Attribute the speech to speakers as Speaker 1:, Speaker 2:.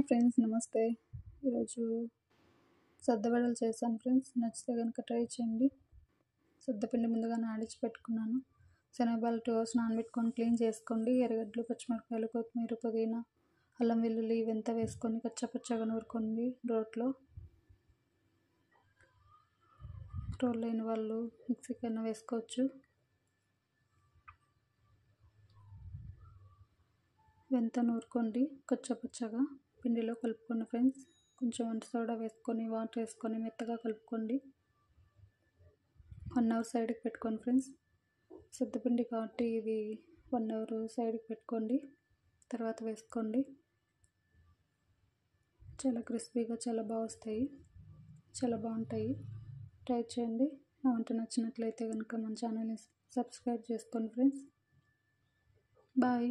Speaker 1: Hi friends, నమస్తే. ఈరోజు సద్దవడలు చేశాను ఫ్రెండ్స్. నచ్చితే కనుక ట్రై చేయండి. సద్దపిండి ముందుగా నాడించి పెట్టుకున్నాను. శనగబాలు 2 hours నానబెట్టుకొని క్లీన్ చేసుకోండి. ఎర్రగడ్డలు, పచ్చిమిరపకాయలు, కొత్తిమీర, పుదీనా, అల్లం వెల్లుల్లి ఇవంతా వేసుకొని కచ్చపచ్చగా నూరుకోండి. రోట్లో లేని వాళ్ళు మిక్సీకైనా వేసుకోవచ్చు. ఇవంతా నూరుకోండి కచ్చపచ్చగా. పిండిలో కలుపుకోండి ఫ్రెండ్స్. కొంచెం వంట సోడా వేసుకొని వాటర్ వేసుకొని మెత్తగా కలుపుకోండి. 1 hour సైడ్కి పెట్టుకోండి ఫ్రెండ్స్. సద్దపిండి కాబట్టి ఇది 1 hour సైడ్కి పెట్టుకోండి. తర్వాత వేసుకోండి. చాలా క్రిస్పీగా చాలా బాగా వస్తాయి, చాలా బాగుంటాయి. ట్రై చేయండి. నా వంట నచ్చినట్లయితే కనుక మన ఛానల్ని సబ్స్క్రైబ్ చేసుకోండి ఫ్రెండ్స్. బాయ్.